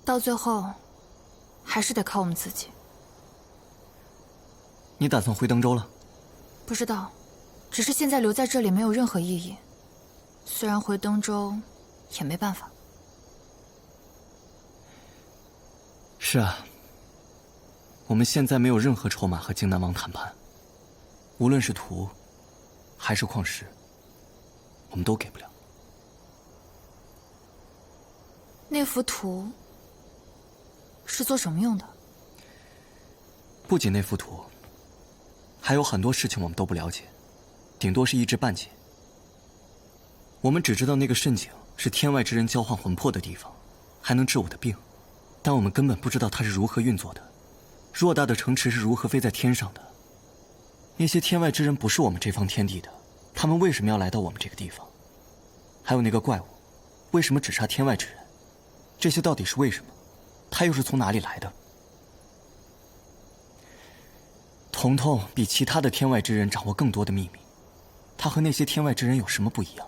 到最后，还是得靠我们自己。你打算回登州了？不知道，只是现在留在这里没有任何意义。虽然回登州，也没办法。是啊，我们现在没有任何筹码和荆南王谈判，无论是图，还是矿石，我们都给不了。那幅图是做什么用的？不仅那幅图，还有很多事情我们都不了解，顶多是一知半解。我们只知道那个蜃景是天外之人交换魂魄的地方，还能治我的病，但我们根本不知道它是如何运作的。偌大的城池是如何飞在天上的？那些天外之人不是我们这方天地的，他们为什么要来到我们这个地方？还有那个怪物，为什么只杀天外之人？这些到底是为什么？他又是从哪里来的？彤彤比其他的天外之人掌握更多的秘密，他和那些天外之人有什么不一样？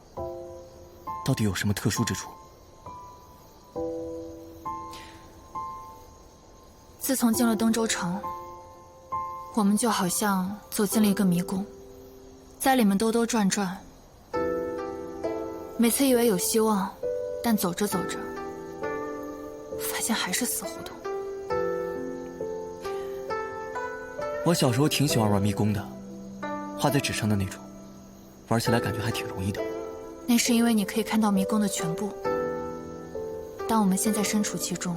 到底有什么特殊之处？自从进了登州城，我们就好像走进了一个迷宫，在里面兜兜转转。每次以为有希望，但走着走着，发现还是死胡同。我小时候挺喜欢玩迷宫的，画在纸上的那种，玩起来感觉还挺容易的。那是因为你可以看到迷宫的全部，但我们现在身处其中，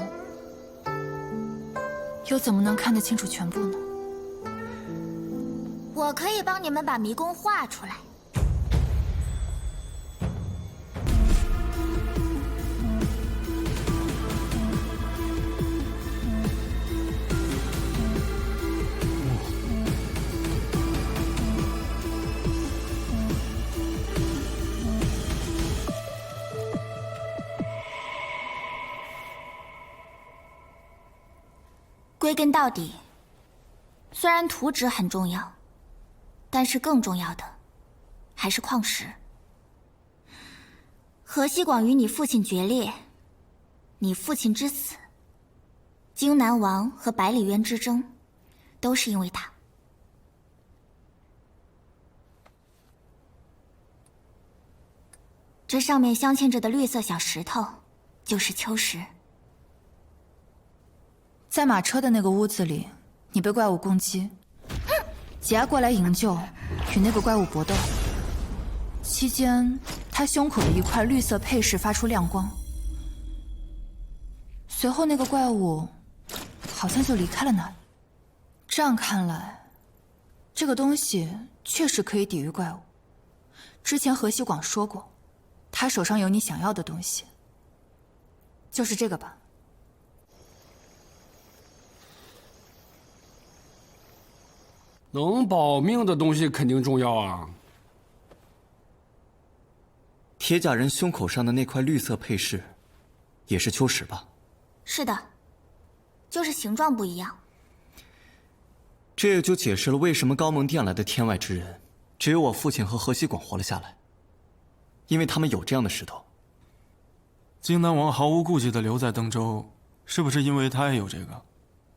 又怎么能看得清楚全部呢？我可以帮你们把迷宫画出来。归根到底，虽然图纸很重要，但是更重要的还是矿石。河西广与你父亲决裂，你父亲之死，荆南王和百里渊之争，都是因为他。这上面镶嵌着的绿色小石头，就是秋石。在马车的那个屋子里，你被怪物攻击，解压过来营救，与那个怪物搏斗。期间，他胸口的一块绿色配饰发出亮光，随后那个怪物好像就离开了那里。这样看来，这个东西确实可以抵御怪物。之前河西广说过，他手上有你想要的东西，就是这个吧？能保命的东西肯定重要啊。铁甲人胸口上的那块绿色配饰，也是秋石吧？是的，就是形状不一样。这也就解释了为什么高蒙殿来的天外之人，只有我父亲和河西广活了下来，因为他们有这样的石头。荆南王毫无顾忌地留在登州，是不是因为他也有这个？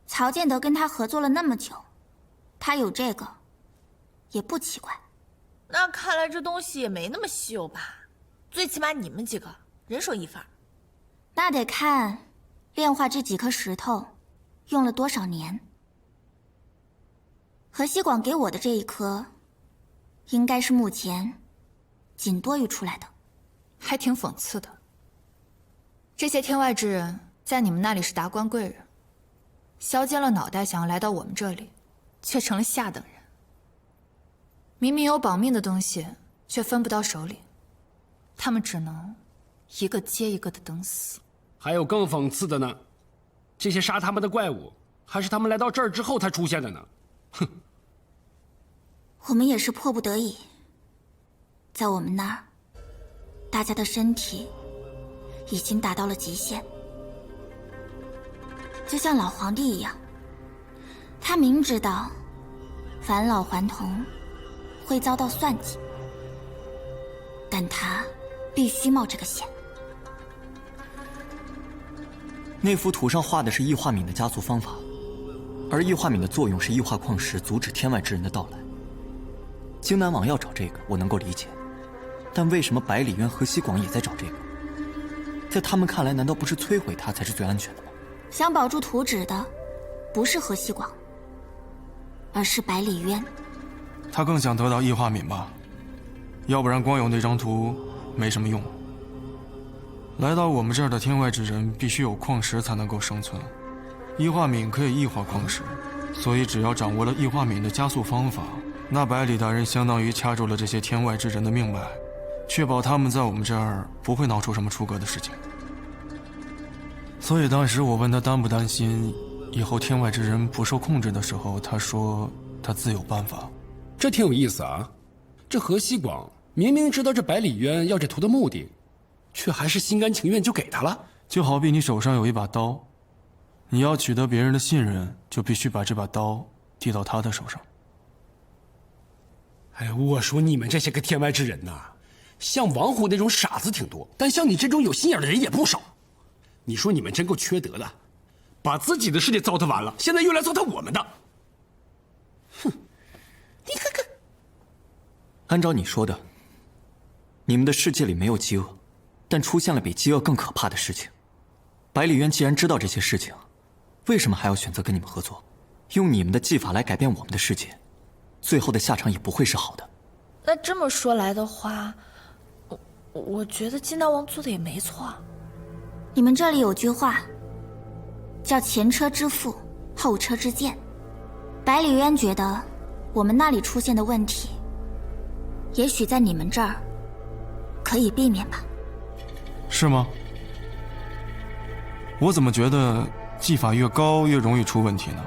曹建德跟他合作了那么久，他有这个，也不奇怪。那看来这东西也没那么稀有吧？最起码你们几个人手一份。那得看炼化这几颗石头用了多少年。河西广给我的这一颗，应该是目前仅多余出来的。还挺讽刺的。这些天外之人在你们那里是达官贵人，削尖了脑袋想要来到我们这里，却成了下等人。明明有保命的东西，却分不到手里，他们只能一个接一个的等死。还有更讽刺的呢，这些杀他们的怪物，还是他们来到这儿之后才出现的呢。哼！我们也是迫不得已。在我们那儿，大家的身体已经达到了极限，就像老皇帝一样，他明知道返老还童会遭到算计，但他必须冒这个险。那幅图上画的是异化敏的加速方法，而异化敏的作用是异化矿石，阻止天外之人的到来。荆南王要找这个，我能够理解，但为什么百里渊和西广也在找这个？在他们看来，难道不是摧毁它才是最安全的吗？想保住图纸的，不是河西广，而是百里渊。他更想得到异化敏吧？要不然光有那张图没什么用。来到我们这儿的天外之人必须有矿石才能够生存，异化敏可以异化矿石，所以只要掌握了异化敏的加速方法，那百里大人相当于掐住了这些天外之人的命脉，确保他们在我们这儿不会闹出什么出格的事情。所以当时我问他担不担心以后天外之人不受控制的时候，他说他自有办法。这挺有意思啊。这河西广明明知道这百里渊要这图的目的，却还是心甘情愿就给他了。就好比你手上有一把刀，你要取得别人的信任，就必须把这把刀递到他的手上。哎呀，我说你们这些个天外之人呐，像王虎那种傻子挺多，但像你这种有心眼的人也不少。你说你们真够缺德的，把自己的世界糟蹋完了，现在又来糟蹋我们的。哼，你看看。按照你说的，你们的世界里没有饥饿，但出现了比饥饿更可怕的事情。百里渊既然知道这些事情，为什么还要选择跟你们合作，用你们的技法来改变我们的世界？最后的下场也不会是好的。那这么说来的话，我觉得金南王做的也没错。你们这里有句话，叫前车之覆，后车之鉴。百里渊觉得，我们那里出现的问题，也许在你们这儿可以避免吧？是吗？我怎么觉得技法越高越容易出问题呢？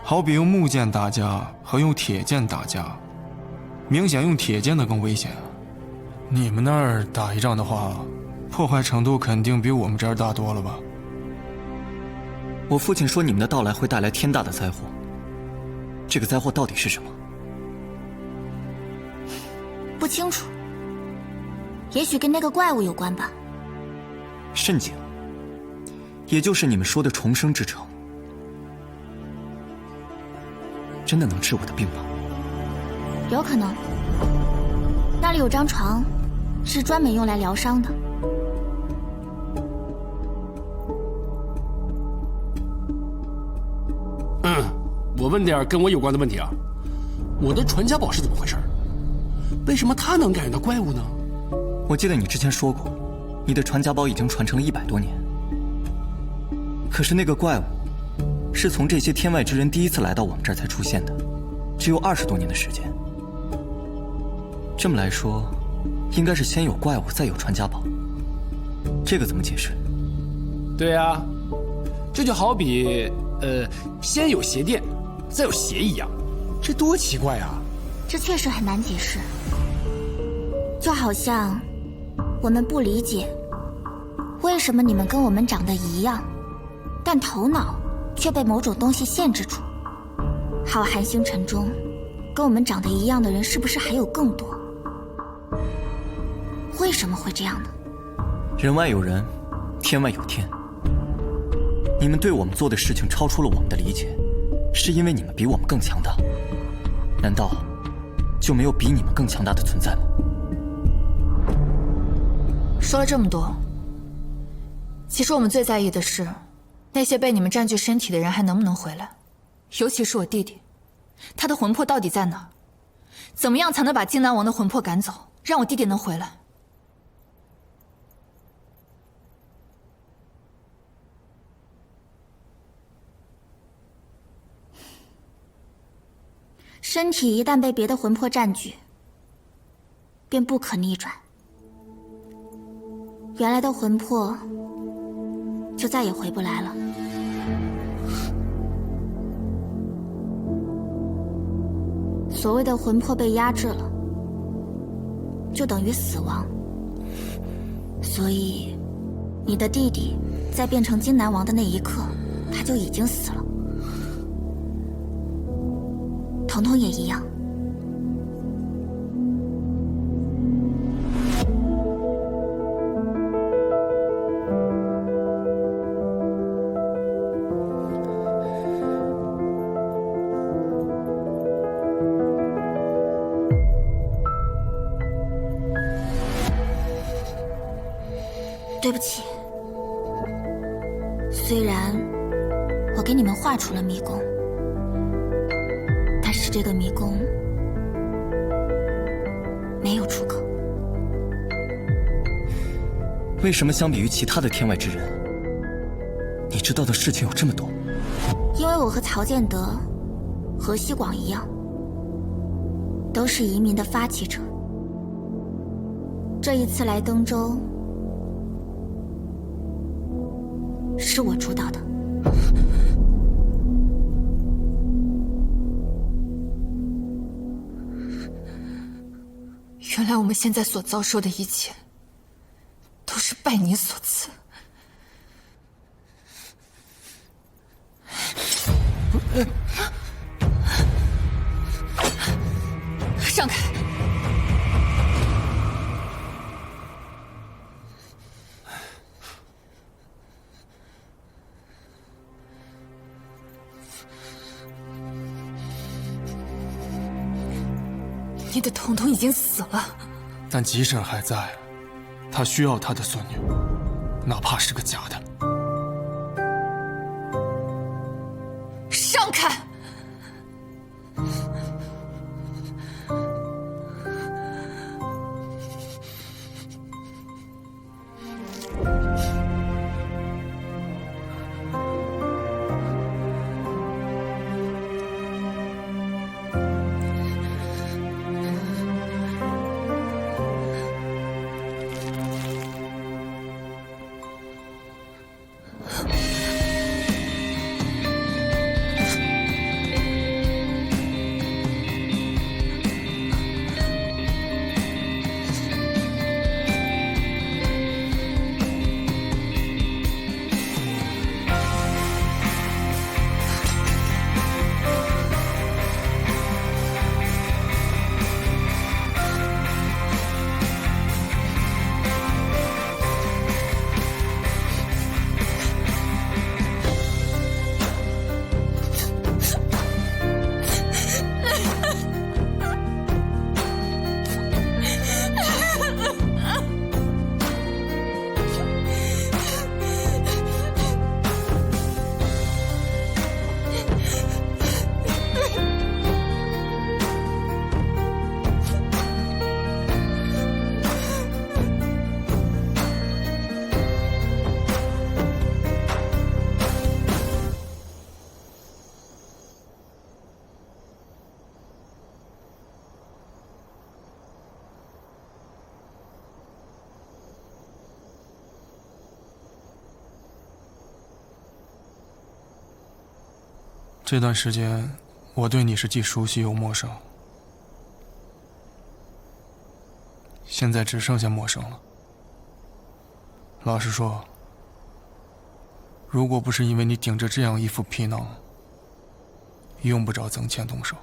好比用木剑打架和用铁剑打架，明显用铁剑的更危险。你们那儿打一仗的话，破坏程度肯定比我们这儿大多了吧？我父亲说你们的到来会带来天大的灾祸，这个灾祸到底是什么？不清楚，也许跟那个怪物有关吧。蜃景，也就是你们说的重生之城，真的能治我的病吗？有可能，那里有张床，是专门用来疗伤的。我问点跟我有关的问题啊。我的传家宝是怎么回事？为什么它能感应到怪物呢？我记得你之前说过，你的传家宝已经传承了100多年。可是那个怪物，是从这些天外之人第一次来到我们这儿才出现的，只有20多年的时间。这么来说，应该是先有怪物，再有传家宝。这个怎么解释？对啊，这就好比先有鞋垫，再有鞋一样，这多奇怪啊！这确实很难解释，就好像我们不理解为什么你们跟我们长得一样，但头脑却被某种东西限制住。浩瀚星辰中，跟我们长得一样的人是不是还有更多？为什么会这样呢？人外有人，天外有天。你们对我们做的事情超出了我们的理解，是因为你们比我们更强大。难道就没有比你们更强大的存在吗？说了这么多，其实我们最在意的是，那些被你们占据身体的人还能不能回来？尤其是我弟弟，他的魂魄到底在哪儿？怎么样才能把荆南王的魂魄赶走，让我弟弟能回来？身体一旦被别的魂魄占据，便不可逆转。原来的魂魄就再也回不来了。所谓的魂魄被压制了，就等于死亡。所以，你的弟弟在变成荆南王的那一刻，他就已经死了。彤彤也一样。对不起，虽然我给你们画出了迷宫，但是这个迷宫没有出口。为什么相比于其他的天外之人，你知道的事情有这么多？因为我和曹建德、何西广一样，都是移民的发起者。这一次来登州，是我主导的。原来我们现在所遭受的一切，都是拜你所赐。让开！你的彤彤已经死了，但吉婶还在，她需要她的孙女，哪怕是个假的。让开！这段时间，我对你是既熟悉又陌生，现在只剩下陌生了。老实说，如果不是因为你顶着这样一副皮囊，用不着曾倩动手，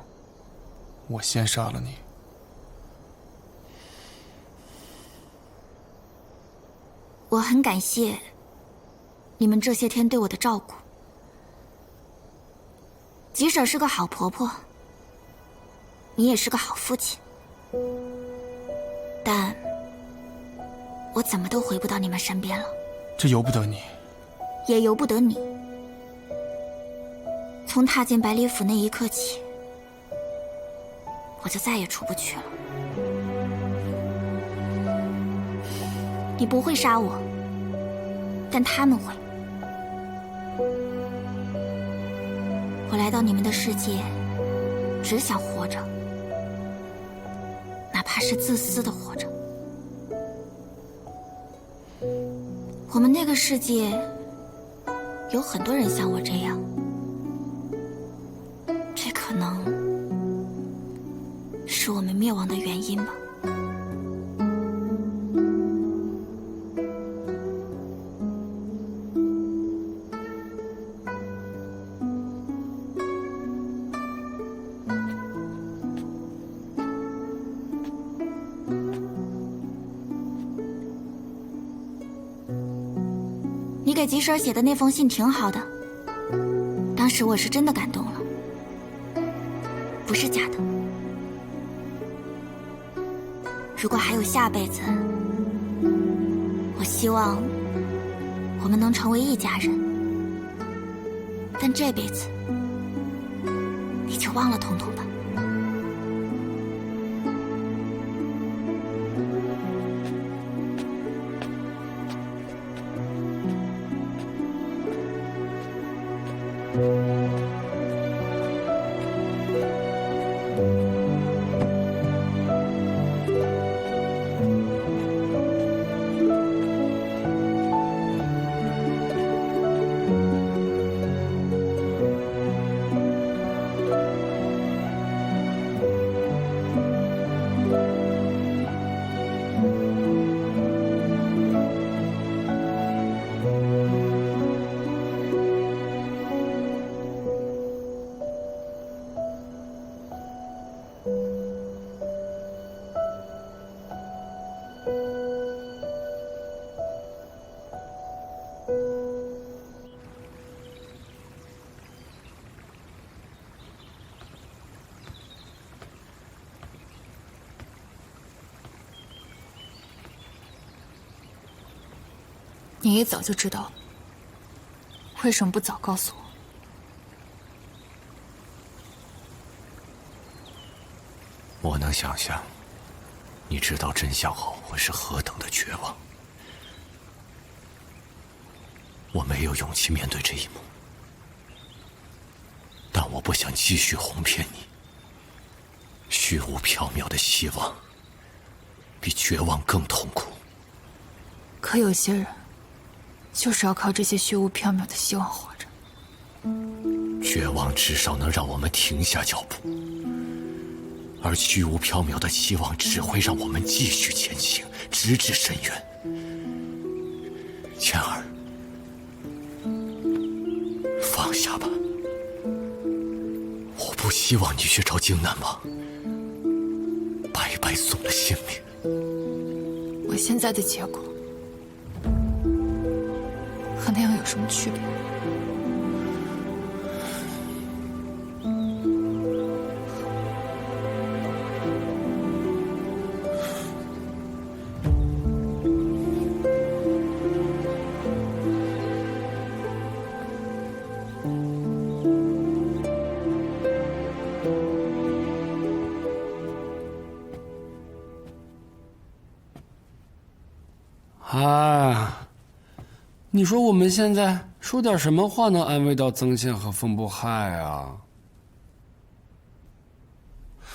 我先杀了你。我很感谢你们这些天对我的照顾。吉婶是个好婆婆，你也是个好父亲，但我怎么都回不到你们身边了。这由不得你，也由不得你。从踏进百里府那一刻起，我就再也出不去了。你不会杀我，但他们会。我来到你们的世界，只想活着，哪怕是自私的活着。我们那个世界有很多人像我这样，这可能是我们灭亡的原因吧。你给吉婶写的那封信挺好的，当时我是真的感动了，不是假的。如果还有下辈子，我希望我们能成为一家人。但这辈子，你就忘了彤彤吧。你也早就知道了，为什么不早告诉我？我能想象，你知道真相后会是何等的绝望。我没有勇气面对这一幕，但我不想继续哄骗你。虚无缥缈的希望，比绝望更痛苦。可有些人，就是要靠这些虚无缥缈的希望活着。绝望至少能让我们停下脚步，而虚无缥缈的期望只会让我们继续前行，直至深渊。倩儿，放下吧，我不希望你去找荆南王，白白送了性命。我现在的结果和那样有什么区别？啊，你说我们现在说点什么话能安慰到曾宪和风不害啊？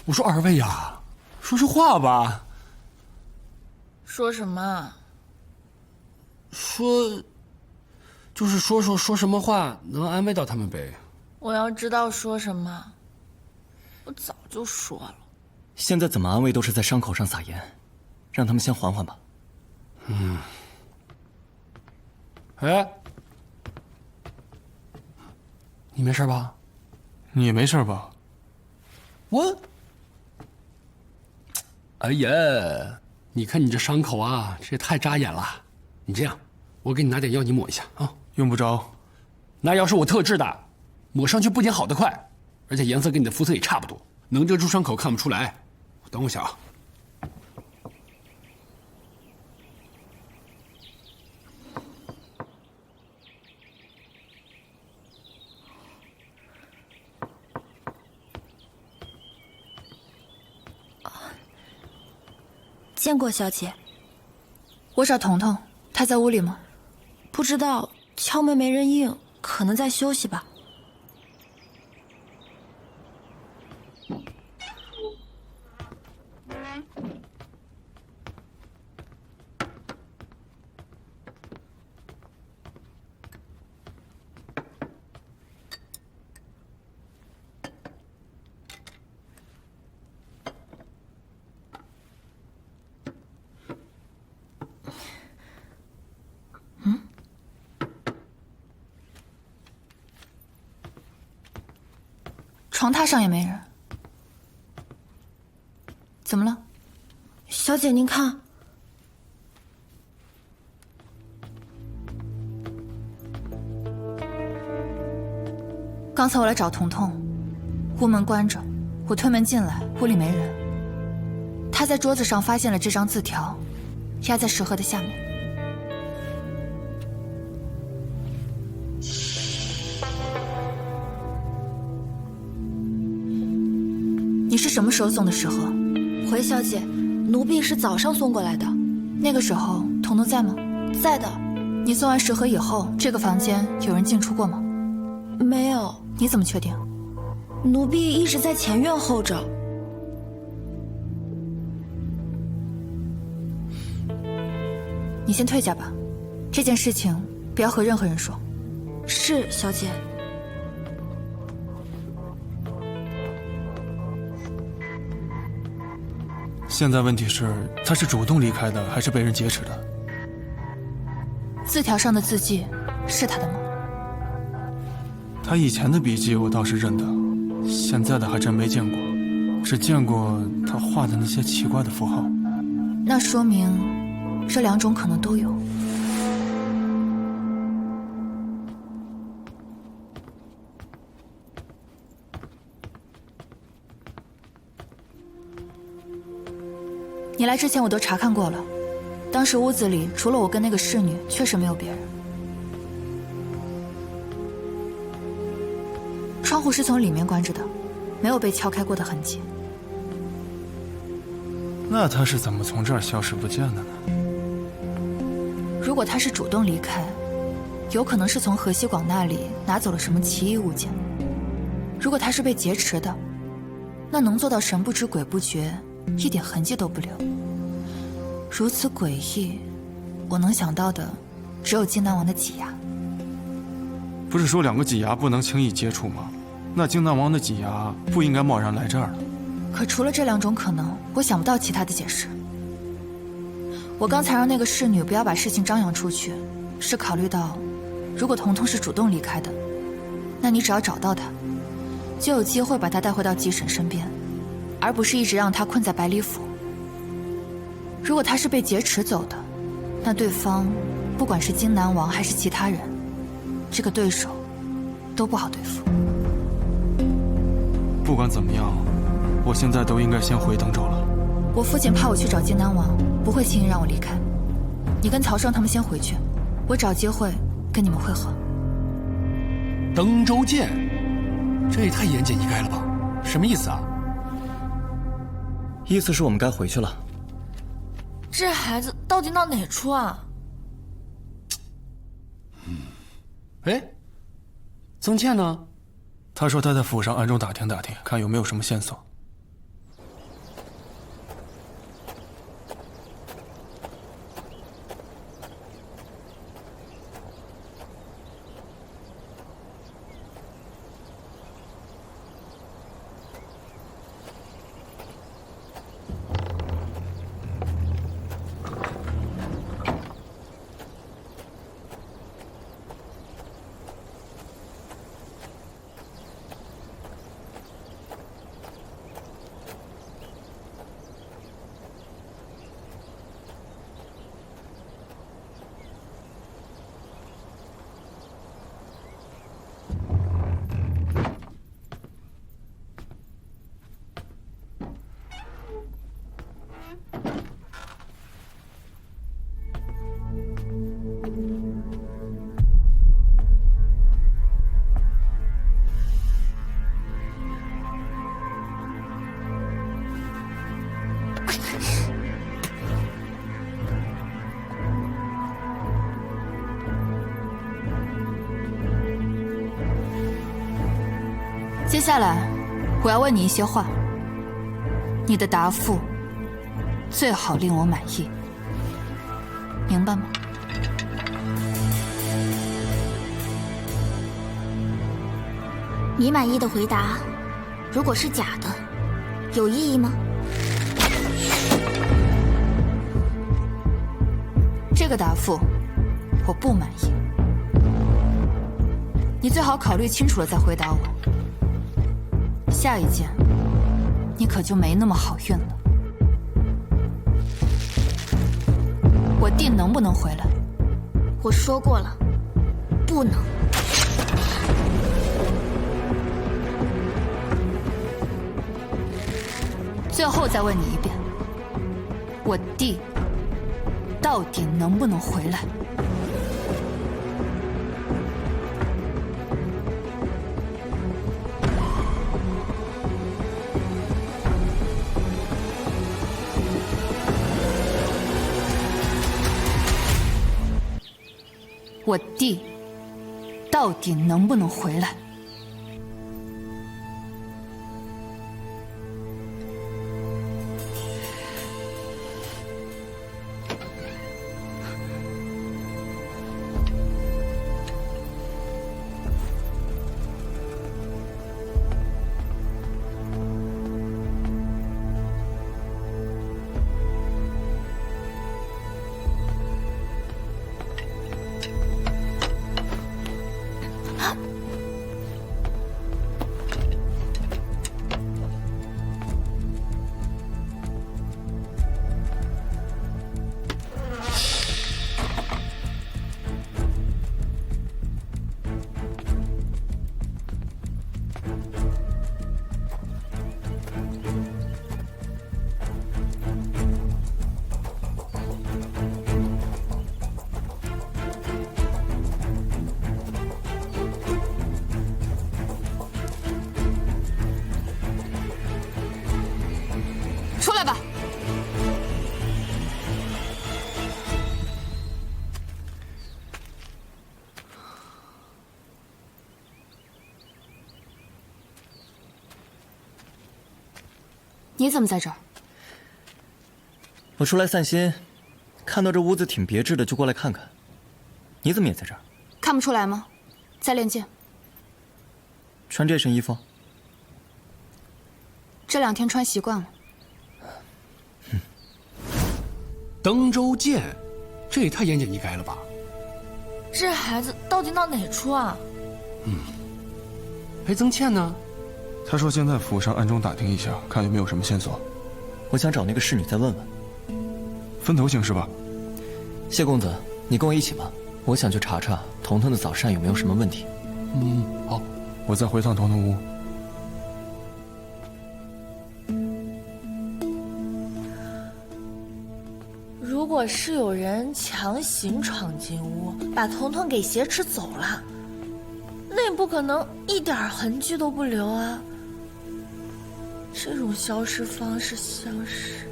我说二位呀，说说话吧。说什么？就是说什么话能安慰到他们呗。我要知道说什么，我早就说了。现在怎么安慰都是在伤口上撒盐，让他们先缓缓吧。哎，你没事吧？你没事吧？我，哎呀，你看你这伤口啊，这也太扎眼了。你这样，我给你拿点药，你抹一下啊。用不着。那药是我特制的，抹上去不仅好得快，而且颜色跟你的肤色也差不多，能遮住伤口，看不出来。等我一下啊。见过小姐。我找彤彤，她在屋里吗？不知道，敲门没人应，可能在休息吧。床榻上也没人，怎么了？小姐，您看，刚才我来找彤彤，屋门关着，我推门进来，屋里没人。他在桌子上发现了这张字条，压在石盒的下面。你是什么时候送的食盒？回小姐，奴婢是早上送过来的。那个时候彤彤在吗？在的。你送完食盒以后，这个房间有人进出过吗？没有。你怎么确定？奴婢一直在前院候着。你先退下吧，这件事情不要和任何人说。是，小姐。现在问题是，他是主动离开的，还是被人劫持的？字条上的字迹是他的吗？他以前的笔记我倒是认得，现在的还真没见过，只见过他画的那些奇怪的符号。那说明这两种可能都有。你来之前我都查看过了，当时屋子里除了我跟那个侍女，确实没有别人。窗户是从里面关着的，没有被敲开过的痕迹。那他是怎么从这儿消失不见的呢？如果他是主动离开，有可能是从河西广那里拿走了什么奇异物件。如果他是被劫持的，那能做到神不知鬼不觉，一点痕迹都不留。如此诡异，我能想到的只有金南王的挤牙。不是说两个挤牙不能轻易接触吗？那金南王的挤牙不应该贸然来这儿的。可除了这两种可能，我想不到其他的解释。我刚才让那个侍女不要把事情张扬出去，是考虑到，如果彤彤是主动离开的，那你只要找到她，就有机会把她带回到吉婶身边，而不是一直让她困在百里府。如果她是被劫持走的，那对方不管是金南王还是其他人，这个对手都不好对付。不管怎么样，我现在都应该先回登州了。我父亲怕我去找金南王，不会轻易让我离开。你跟曹胜他们先回去，我找机会跟你们会合。登州见，这也太言简意赅了吧？什么意思啊？意思是我们该回去了。这孩子到底闹哪出啊？哎，曾倩呢？他说他在府上暗中打听打听，看有没有什么线索。接下来，我要问你一些话，你的答复最好令我满意，明白吗？你满意的回答，如果是假的，有意义吗？这个答复我不满意，你最好考虑清楚了再回答我。下一件，你可就没那么好运了。我弟能不能回来？我说过了，不能。最后再问你一遍，我弟到底能不能回来？我弟到底能不能回来？出来吧！你怎么在这儿？我出来散心，看到这屋子挺别致的，就过来看看。你怎么也在这儿？看不出来吗？在练剑。穿这身衣服？这2天穿习惯了。登州剑，这也太言简意赅了吧？这孩子到底闹哪出啊？哎，曾倩呢？他说先在府上暗中打听一下，看有没有什么线索。我想找那个侍女再问问。分头行事吧。谢公子，你跟我一起吧，我想去查查彤彤的早膳有没有什么问题。好，我再回趟彤彤屋。如果是有人强行闯进屋，把彤彤给挟持走了，那也不可能一点痕迹都不留啊。这种消失方式像是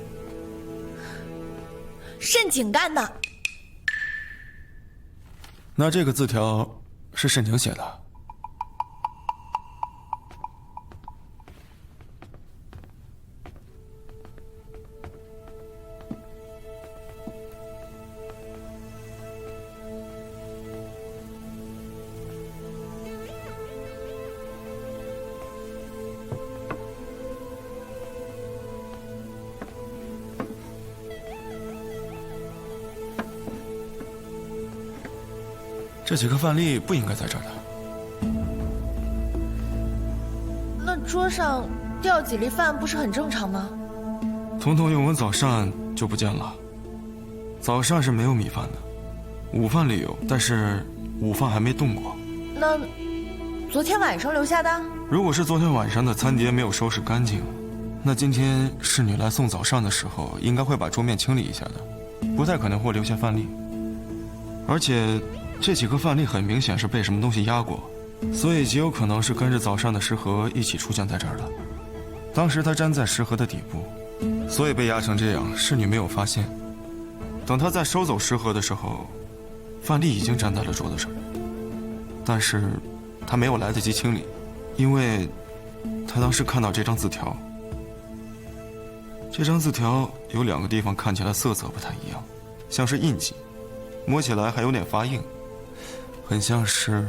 慎景干的。那这个字条是慎景写的？这几个范例不应该在这儿的。那桌上掉几粒饭不是很正常吗？彤彤用完早膳就不见了。早膳是没有米饭的，午饭里有，但是午饭还没动过。那昨天晚上留下的？如果是昨天晚上的餐碟没有收拾干净，那今天侍女来送早膳的时候，应该会把桌面清理一下的，不太可能会留下饭粒。而且这几个饭粒很明显是被什么东西压过，所以极有可能是跟着早膳的食盒一起出现在这儿的。当时它粘在食盒的底部，所以被压成这样，侍女没有发现。等她在收走食盒的时候，饭粒已经粘在了桌子上，但是她没有来得及清理，因为她当时看到这张字条。这张字条有2个地方看起来色泽不太一样，像是印记，摸起来还有点发硬，很像是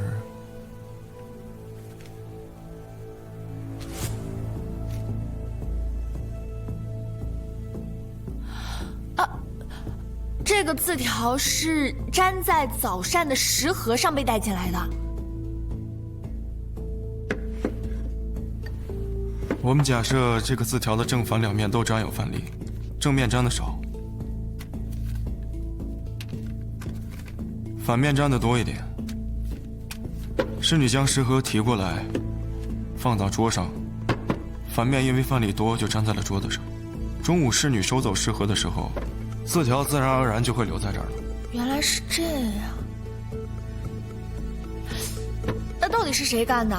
这个字条是粘在早膳的食盒上被带进来的。我们假设这个字条的正反2面都沾有饭粒，正面沾的少，反面沾的多一点。侍女将食盒提过来，放到桌上，反面因为饭粒多就粘在了桌子上。中午侍女收走食盒的时候，字条自然而然就会留在这儿了。原来是这样，那到底是谁干的？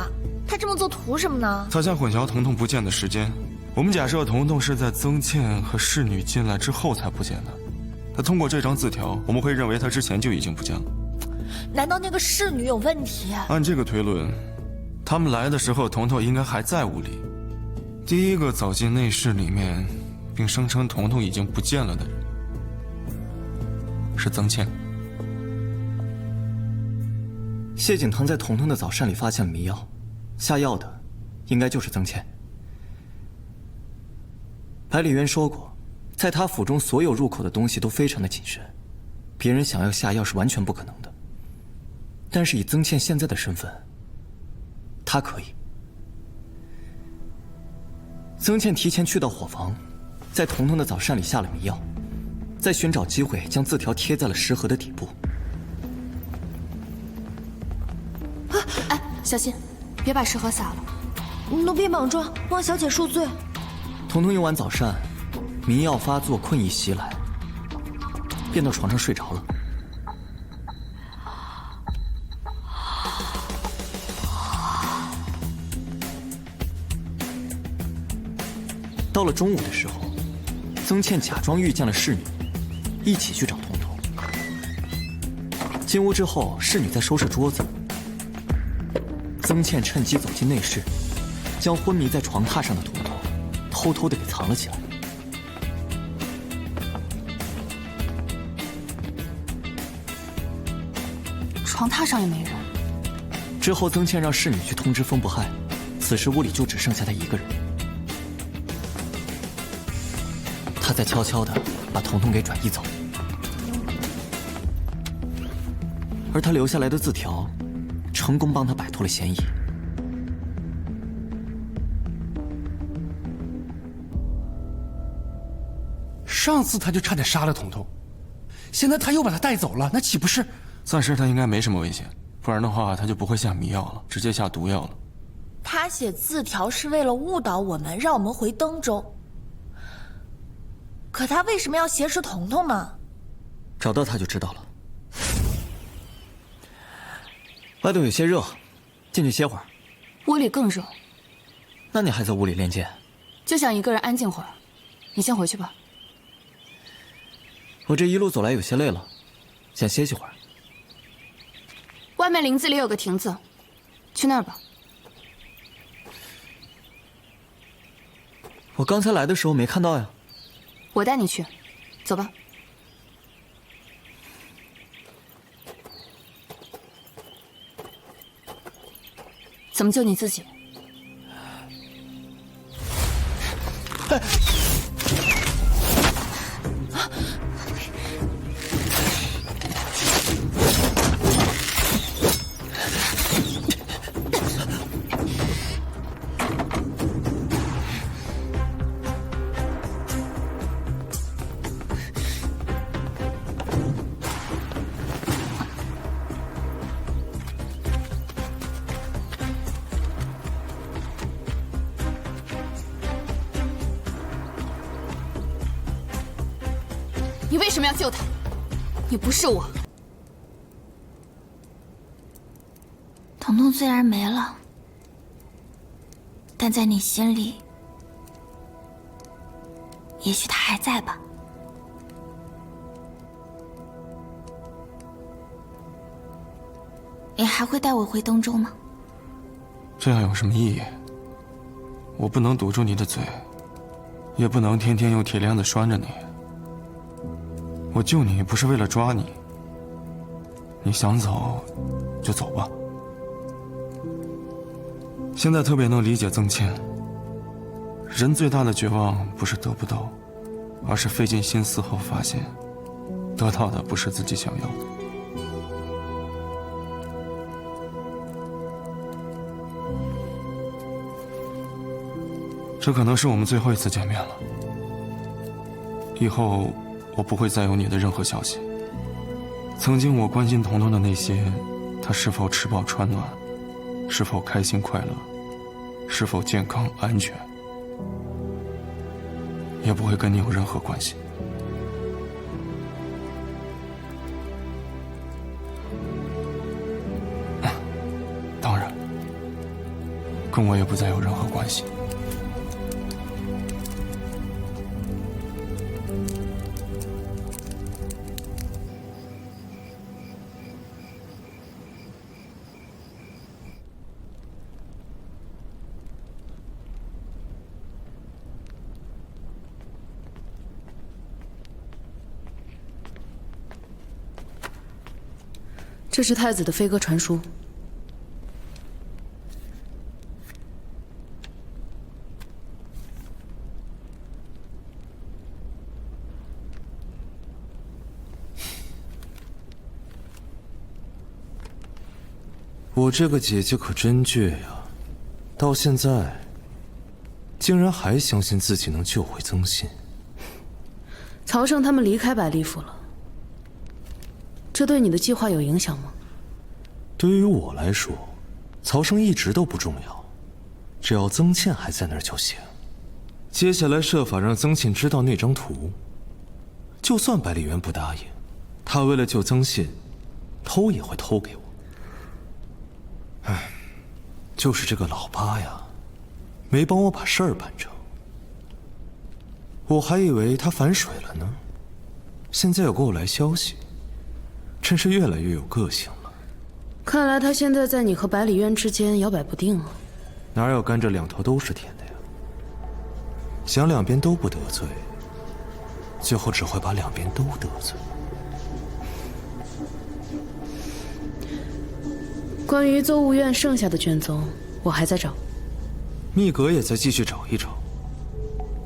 他这么做图什么呢？他想混淆彤彤不见的时间。我们假设彤彤是在曾倩和侍女进来之后才不见的。他通过这张字条，我们会认为他之前就已经不见了。难道那个侍女有问题？按这个推论，他们来的时候，彤彤应该还在屋里。第一个走进内室里面，并声称彤彤已经不见了的人，是曾倩。谢景堂在彤彤的早膳里发现了迷药，下药的应该就是曾倩。百里渊说过，在他府中所有入口的东西都非常的谨慎，别人想要下药是完全不可能的。但是以曾倩现在的身份，她可以。曾倩提前去到伙房，在彤彤的早膳里下了迷药，再寻找机会将字条贴在了食盒的底部。哎，小心，别把食盒洒了。奴婢莽撞，望小姐恕罪。彤彤用完早膳，迷药发作，困意袭来，便到床上睡着了。到了中午的时候，曾倩假装遇见了侍女，一起去找彤彤。进屋之后，侍女在收拾桌子，曾倩趁机走进内室，将昏迷在床榻上的彤彤偷偷地给藏了起来。床榻上也没人。之后，曾倩让侍女去通知风不害，此时屋里就只剩下他一个人。他在悄悄地把彤彤给转移走，而他留下来的字条，成功帮他摆脱了嫌疑。上次他就差点杀了彤彤，现在他又把他带走了，那岂不是？暂时他应该没什么危险，不然的话他就不会下迷药了，直接下毒药了。他写字条是为了误导我们，让我们回登州。可他为什么要挟持彤彤呢？找到他就知道了。外头有些热，进去歇会儿。屋里更热。那你还在屋里练剑？就想一个人安静会儿。你先回去吧。我这一路走来有些累了，想歇息会儿。外面林子里有个亭子，去那儿吧。我刚才来的时候没看到呀。我带你去，走吧。怎么就你自己？你为什么要救他？你不是我。彤彤虽然没了，但在你心里，也许他还在吧。你还会带我回登州吗？这样有什么意义？我不能堵住你的嘴，也不能天天用铁链子拴着你。我救你不是为了抓你，你想走就走吧。现在特别能理解曾倩，人最大的绝望不是得不到，而是费尽心思后发现，得到的不是自己想要的。这可能是我们最后一次见面了，以后我不会再有你的任何消息。曾经我关心彤彤的那些，她是否吃饱穿暖，是否开心快乐，是否健康安全，也不会跟你有任何关系。当然，跟我也不再有任何关系。这是太子的飞鸽传书。我这个姐姐可真倔呀，到现在竟然还相信自己能救回曾信。曹胜他们离开百利府了，这对你的计划有影响吗？对于我来说，曹胜一直都不重要，只要曾倩还在那儿就行。接下来设法让曾倩知道那张图，就算百里园不答应，他为了救曾信，偷也会偷给我。唉，就是这个老八呀，没帮我把事儿办成。我还以为他反水了呢，现在又给我来消息，真是越来越有个性了。看来他现在在你和百里渊之间摇摆不定啊。哪有甘蔗两头都是甜的呀？想两边都不得罪，最后只会把两边都得罪。关于邹无院剩下的卷宗，我还在找。密阁也在继续找一找。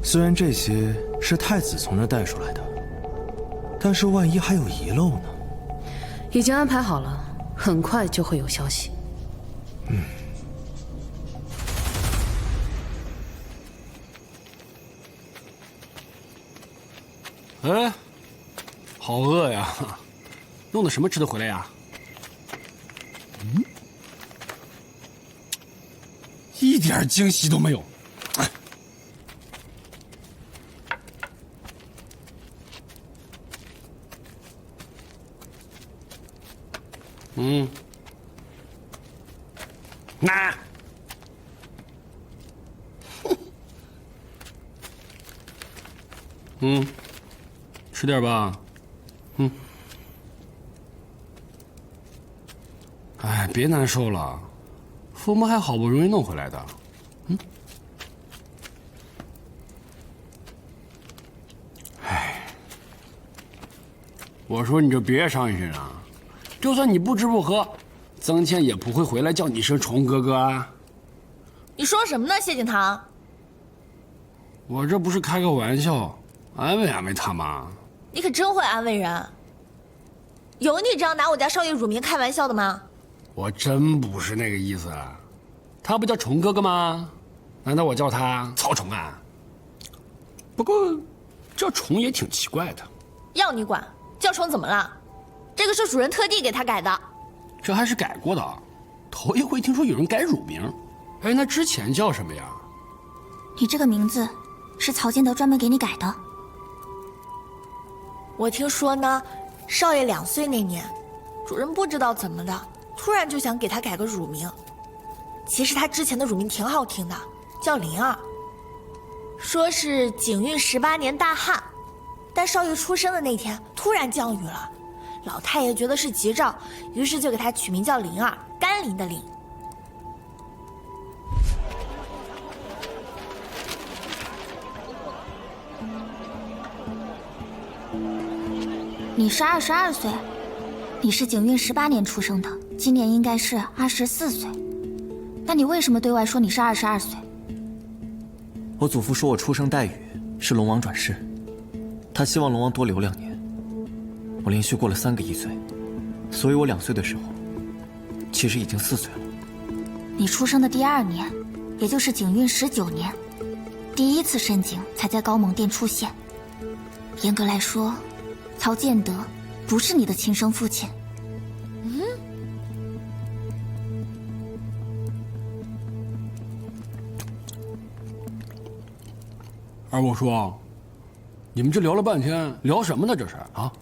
虽然这些是太子从那带出来的，但是万一还有遗漏呢？已经安排好了，很快就会有消息。哎，好饿呀！弄的什么吃的回来呀？一点惊喜都没有。那，吃点吧。哎，别难受了，父母还好不容易弄回来的。我说你就别伤心了，就算你不吃不喝，曾倩也不会回来叫你声虫哥哥啊。你说什么呢，谢景堂？我这不是开个玩笑，安慰安慰他嘛。你可真会安慰人。有你这样拿我家少爷乳名开玩笑的吗？我真不是那个意思，他不叫虫哥哥吗？难道我叫他曹虫啊？不过叫虫也挺奇怪的。要你管，叫虫怎么了？这个是主人特地给他改的。这还是改过的，头一回听说有人改乳名。哎，那之前叫什么呀？你这个名字是曹建德专门给你改的。我听说呢，少爷2岁那年，主人不知道怎么的，突然就想给他改个乳名。其实他之前的乳名挺好听的，叫灵儿，说是景运18年大旱，但少爷出生的那天突然降雨了，老太爷觉得是吉兆，于是就给他取名叫灵儿，甘霖的霖。你是22岁，你是景运18年出生的，今年应该是24岁。那你为什么对外说你是22岁？我祖父说我出生带雨，是龙王转世，他希望龙王多留2年。我连续过了3个1岁，所以我2岁的时候，其实已经4岁了。你出生的第2年，也就是景运19年，第1次申景才在高蒙殿出现。严格来说，曹建德不是你的亲生父亲。二我说，你们这聊了半天，聊什么呢？这是啊？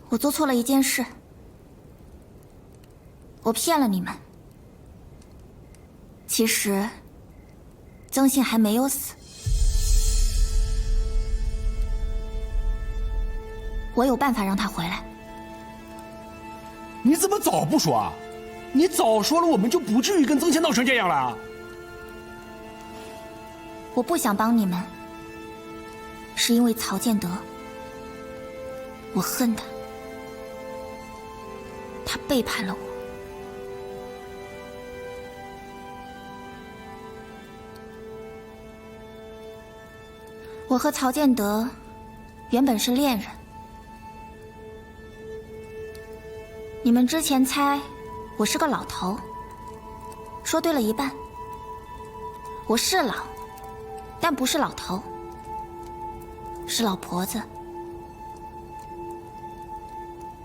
我做错了一件事，我骗了你们。其实，曾信还没有死，我有办法让他回来。你怎么早不说啊？你早说了，我们就不至于跟曾倩闹成这样了。我不想帮你们，是因为曹建德。我恨他，他背叛了我。我和曹建德原本是恋人，你们之前猜我是个老头，说对了一半。我是老，但不是老头，是老婆子。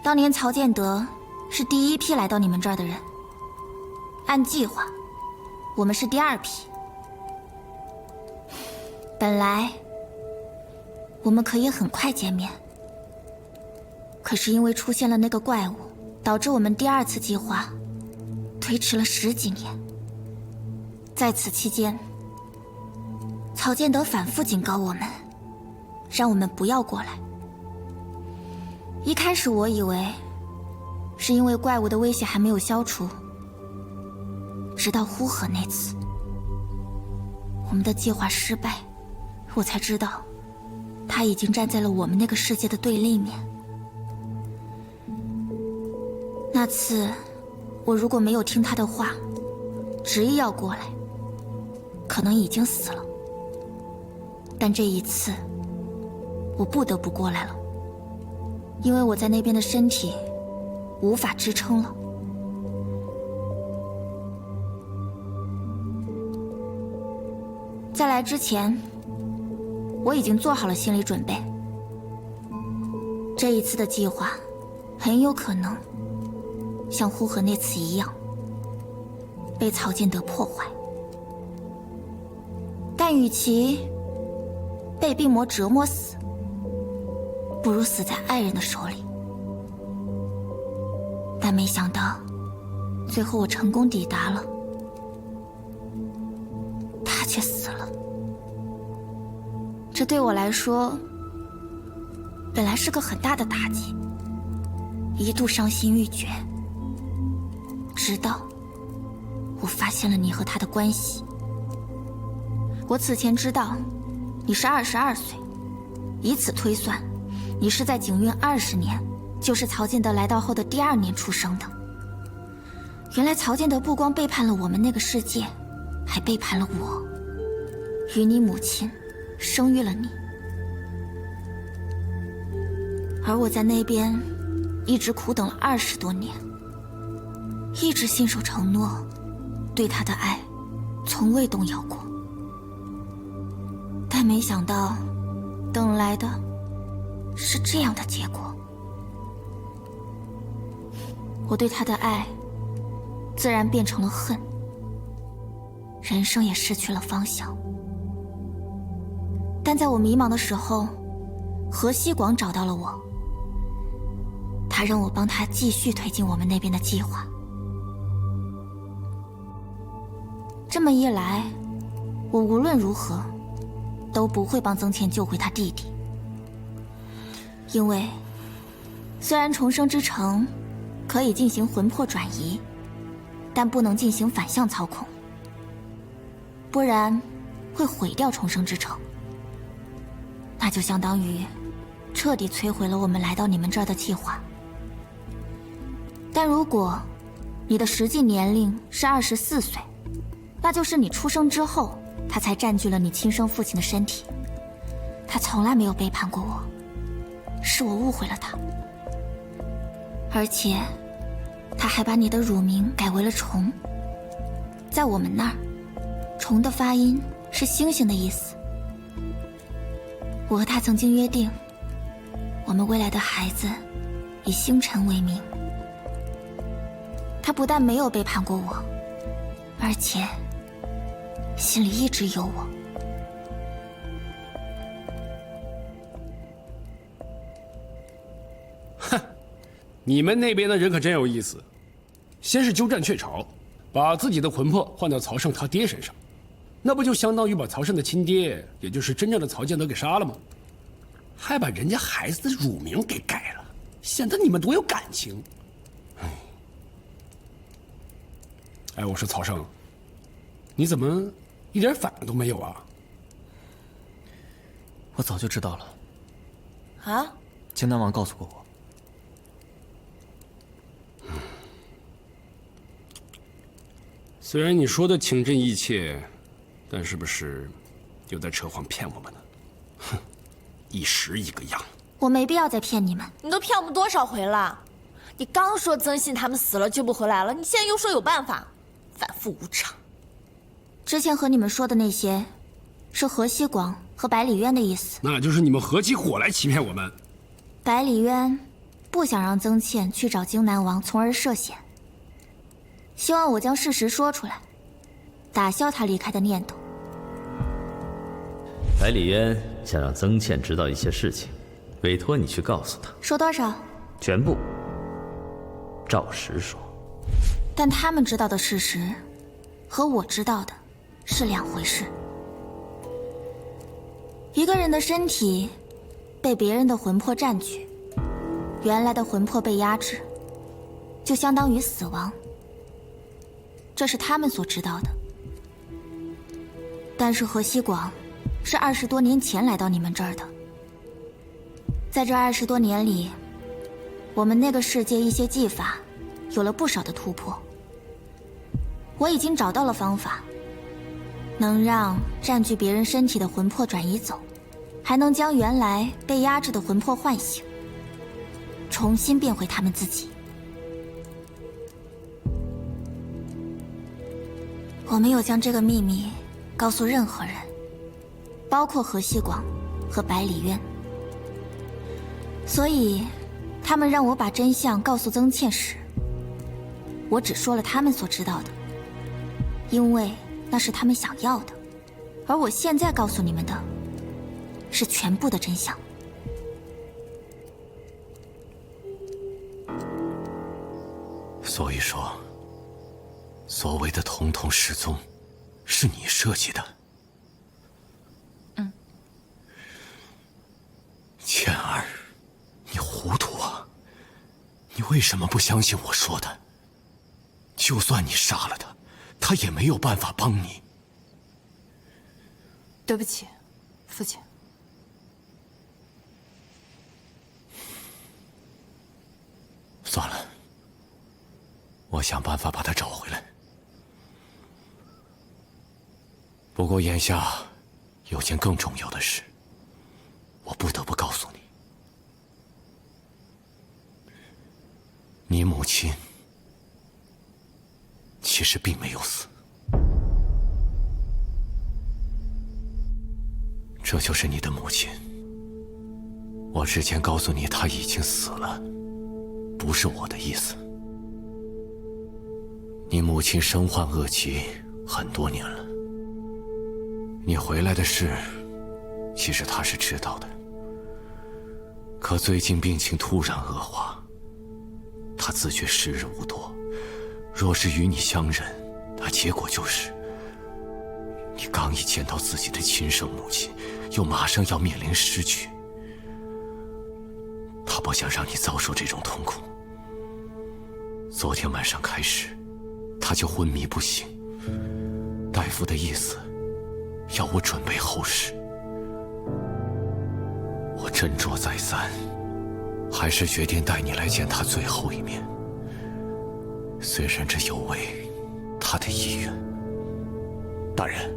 当年曹建德是第一批来到你们这儿的人，按计划，我们是第二批。本来我们可以很快见面，可是因为出现了那个怪物，导致我们第二次计划推迟了10几年。在此期间，曹建德反复警告我们，让我们不要过来。一开始我以为是因为怪物的威胁还没有消除，直到呼和那次，我们的计划失败，我才知道他已经站在了我们那个世界的对立面。那次我如果没有听他的话，执意要过来，可能已经死了。但这一次我不得不过来了，因为我在那边的身体无法支撑了。在来之前，我已经做好了心理准备，这一次的计划很有可能像呼和那次一样被曹建德破坏。但与其被病魔折磨死，不如死在爱人的手里。但没想到，最后我成功抵达了，他却死了。这对我来说，本来是个很大的打击，一度伤心欲绝。直到我发现了你和他的关系。我此前知道你是22岁，以此推算，你是在景运20年，就是曹建德来到后的第2年出生的。原来曹建德不光背叛了我们那个世界，还背叛了我，与你母亲生育了你。而我在那边一直苦等了20多年，一直信守承诺，对他的爱从未动摇过。但没想到，等来的是这样的结果。我对他的爱自然变成了恨，人生也失去了方向。但在我迷茫的时候，何西广找到了我，他让我帮他继续推进我们那边的计划。这么一来，我无论如何都不会帮曾倩救回他弟弟，因为虽然重生之城可以进行魂魄转移，但不能进行反向操控，不然会毁掉重生之城。那就相当于彻底摧毁了我们来到你们这儿的计划。但如果你的实际年龄是24岁，那就是你出生之后他才占据了你亲生父亲的身体。他从来没有背叛过我，是我误会了他。而且他还把你的乳名改为了虫，在我们那儿，虫的发音是星星的意思。我和他曾经约定，我们未来的孩子以星辰为名。他不但没有背叛过我，而且心里一直有我。哼，你们那边的人可真有意思，先是鸠占鹊巢，把自己的魂魄换到曹胜他爹身上，那不就相当于把曹胜的亲爹，也就是真正的曹建德给杀了吗？还把人家孩子的乳名给改了，显得你们多有感情。哎，我说曹胜，你怎么一点反应都没有啊？我早就知道了。啊？金丹王告诉过我。虽然你说的情真意切，但是不是又在扯谎骗我们呢？哼，一时一个样。我没必要再骗你们。你都骗我们多少回了？你刚说曾信他们死了救不回来了，你现在又说有办法，反复无常。之前和你们说的那些，是何西广和百里渊的意思。那就是你们合起伙来欺骗我们。百里渊不想让曾倩去找荆南王，从而涉险。希望我将事实说出来，打消他离开的念头。百里渊想让曾倩知道一些事情，委托你去告诉他。说多少？全部，照实说。但他们知道的事实，和我知道的是两回事。一个人的身体被别人的魂魄占据，原来的魂魄被压制，就相当于死亡。这是他们所知道的。但是何西广是20多年前来到你们这儿的，在这20多年里，我们那个世界一些技法有了不少的突破。我已经找到了方法，能让占据别人身体的魂魄转移走，还能将原来被压制的魂魄唤醒，重新变回他们自己。我没有将这个秘密告诉任何人，包括何西广和百里渊。所以，他们让我把真相告诉曾倩时，我只说了他们所知道的，因为那是他们想要的。而我现在告诉你们的，是全部的真相。所以说，所谓的统统失踪，是你设计的。倩儿，你糊涂啊！你为什么不相信我说的？就算你杀了他，他也没有办法帮你。对不起，父亲。算了，我想办法把他找回来。不过眼下有件更重要的事，我不得不告诉你。你母亲其实并没有死，这就是你的母亲。我之前告诉你她已经死了，不是我的意思。你母亲身患恶疾很多年了，你回来的事，其实她是知道的。可最近病情突然恶化，她自觉时日无多，若是与你相认，那结果就是你刚一见到自己的亲生母亲，又马上要面临失去。她不想让你遭受这种痛苦。昨天晚上开始，她就昏迷不醒。大夫的意思，要我准备后事。我斟酌再三，还是决定带你来见她最后一面。虽然这有违她的意愿。大人，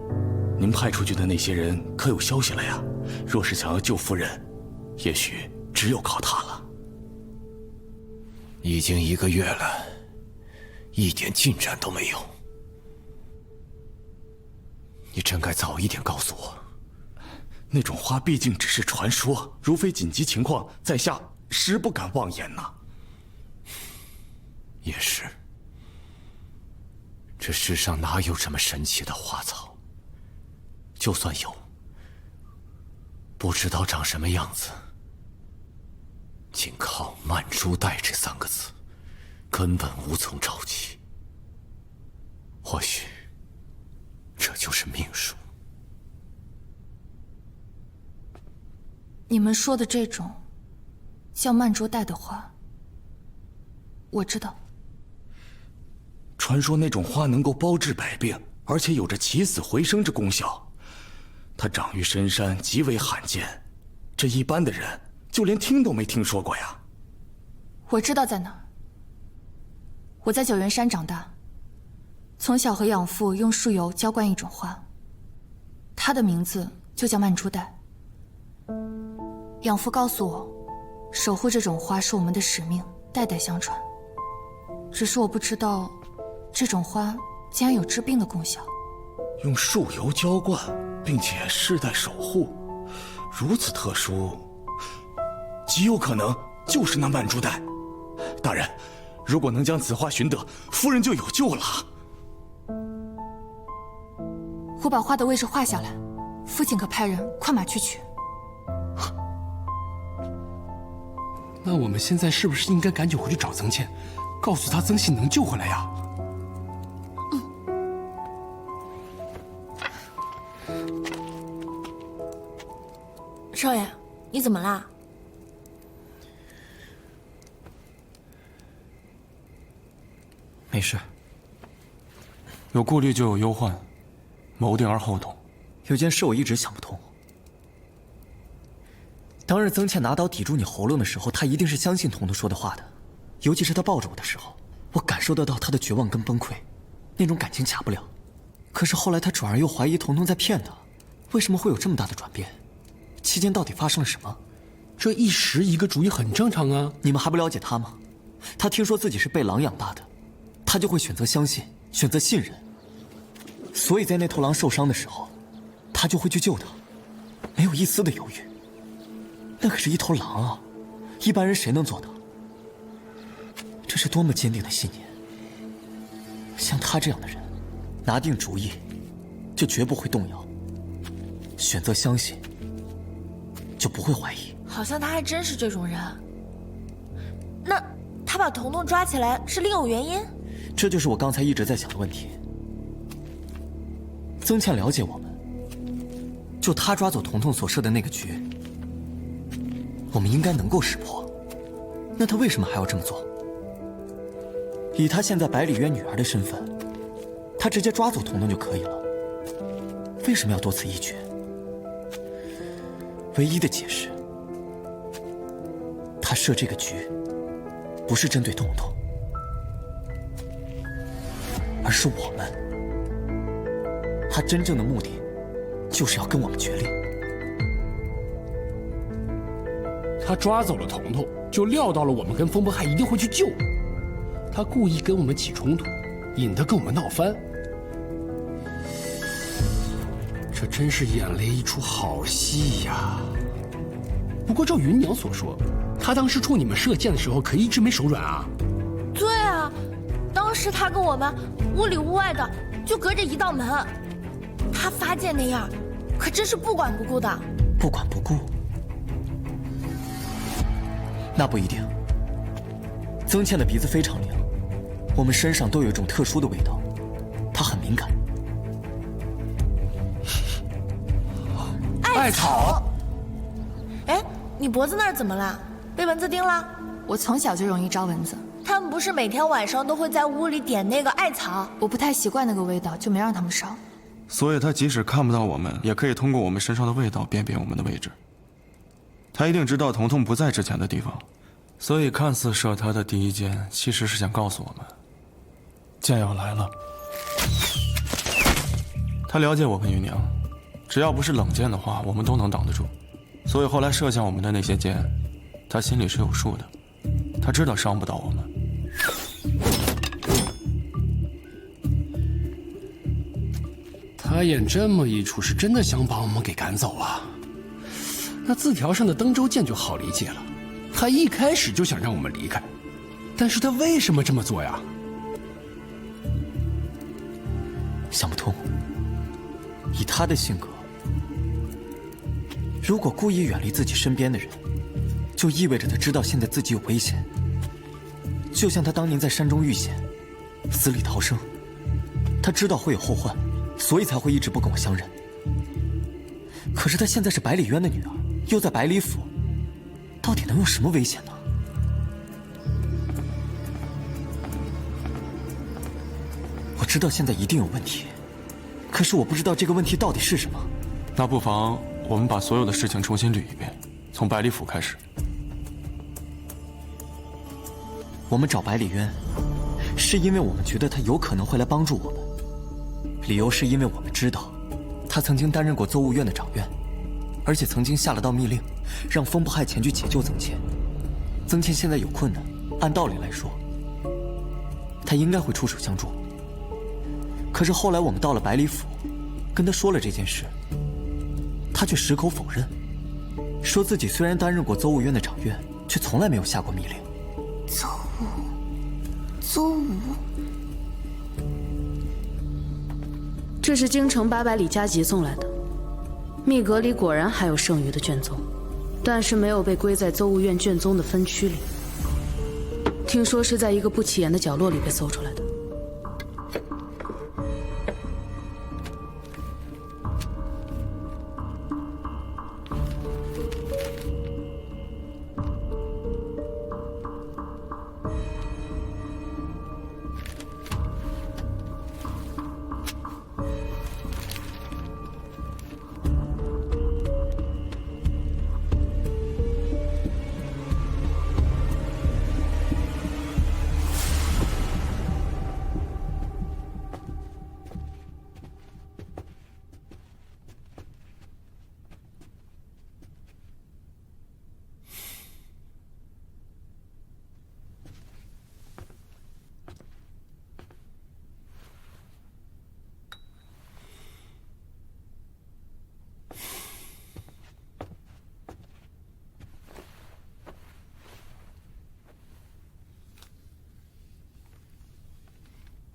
您派出去的那些人可有消息了呀？若是想要救夫人，也许只有靠他了。已经1个月了，一点进展都没有。你真该早一点告诉我。那种花毕竟只是传说，如非紧急情况，在下实不敢妄言呐。也是，这世上哪有这么神奇的花草？就算有，不知道长什么样子。仅靠曼珠带这3个字，根本无从找起。或许，这就是命数。你们说的这种叫曼珠带的花，我知道。传说那种花能够包治百病，而且有着起死回生之功效。它长于深山，极为罕见，这一般的人就连听都没听说过呀。我知道在哪儿。我在九原山长大，从小和养父用树油浇灌一种花，它的名字就叫曼珠黛。养父告诉我，守护这种花是我们的使命，代代相传。只是我不知道，这种花竟然有治病的功效。用树油浇灌，并且世代守护，如此特殊，极有可能就是那曼珠黛。大人，如果能将此花寻得，夫人就有救了。我把花的位置画下来，父亲可派人快马去取。那我们现在是不是应该赶紧回去找曾倩，告诉他曾信能救回来呀？少爷，你怎么啦？没事。有顾虑就有忧患，谋定而后动。有件事我一直想不通。当日曾倩拿刀抵住你喉咙的时候，她一定是相信彤彤说的话的。尤其是她抱着我的时候，我感受得到她的绝望跟崩溃，那种感情假不了。可是后来她转而又怀疑彤彤在骗她，为什么会有这么大的转变？期间到底发生了什么？这一时一个主意很正常啊。你们还不了解她吗？她听说自己是被狼养大的，她就会选择相信，选择信任。所以在那头狼受伤的时候，她就会去救他，没有一丝的犹豫。那可是一头狼啊，一般人谁能做到？这是多么坚定的信念！像他这样的人，拿定主意，就绝不会动摇；选择相信，就不会怀疑。好像他还真是这种人。那他把彤彤抓起来是另有原因？这就是我刚才一直在想的问题。曾倩了解我们，就他抓走彤彤所设的那个局，我们应该能够识破。那他为什么还要这么做？以他现在百里渊女儿的身份，他直接抓走彤彤就可以了，为什么要多此一举？唯一的解释，他设这个局，不是针对彤彤，而是我们。他真正的目的，就是要跟我们决裂。他抓走了彤彤，就料到了我们跟风波海一定会去救。他故意跟我们起冲突，引得跟我们闹翻。这真是演了一出好戏呀！不过照云娘所说，他当时冲你们射箭的时候，可一直没手软啊。对啊，当时他跟我们屋里屋外的就隔着一道门，他发箭那样，可真是不管不顾的。不管不顾？那不一定。曾倩的鼻子非常灵，我们身上都有一种特殊的味道，她很敏感。艾草。哎，你脖子那儿怎么了？被蚊子叮了？我从小就容易招蚊子。他们不是每天晚上都会在屋里点那个艾草？我不太习惯那个味道，就没让他们烧。所以他即使看不到我们，也可以通过我们身上的味道辨别我们的位置。他一定知道彤彤不在之前的地方，所以看似射他的第一箭，其实是想告诉我们，箭要来了。他了解我跟云娘，只要不是冷箭的话，我们都能挡得住。所以后来射向我们的那些箭，他心里是有数的，他知道伤不到我们。他演这么一出，是真的想把我们给赶走啊。那字条上的登州剑就好理解了，他一开始就想让我们离开，但是他为什么这么做呀？想不通。以他的性格，如果故意远离自己身边的人，就意味着他知道现在自己有危险。就像他当年在山中遇险，死里逃生，他知道会有后患，所以才会一直不跟我相认。可是他现在是百里渊的女儿，又在百里府，到底能有什么危险呢？我知道现在一定有问题，可是我不知道这个问题到底是什么。那不妨我们把所有的事情重新捋一遍，从百里府开始。我们找百里渊，是因为我们觉得他有可能会来帮助我们。理由是因为我们知道，他曾经担任过邹务院的掌院，而且曾经下了道密令，让风不害前去解救曾倩。曾倩现在有困难，按道理来说，他应该会出手相助。可是后来我们到了百里府，跟他说了这件事，他却矢口否认，说自己虽然担任过邹务院的掌院，却从来没有下过密令。邹无，这是京城800里加急送来的，密阁里果然还有剩余的卷宗，但是没有被归在邹务院卷宗的分区里。听说是在一个不起眼的角落里被搜出来的。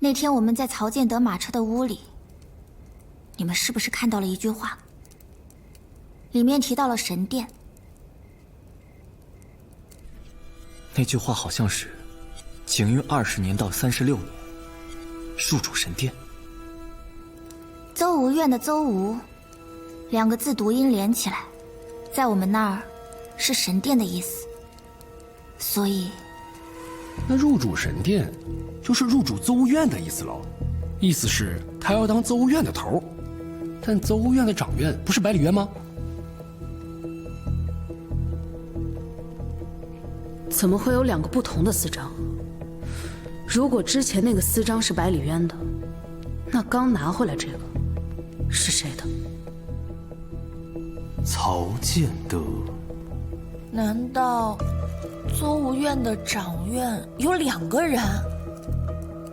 那天我们在曹建德马车的屋里，你们是不是看到了一句话？里面提到了神殿。那句话好像是景运20年到36年，入主神殿。邹无院的邹无，2个字读音连起来，在我们那儿是神殿的意思。所以，那入主神殿就是入主邹务院的意思喽。意思是他要当邹务院的头，但邹务院的掌院不是百里渊吗？怎么会有2个不同的司章？如果之前那个司章是百里渊的，那刚拿回来这个是谁的？曹建德。难道邹无院的掌院有2个人？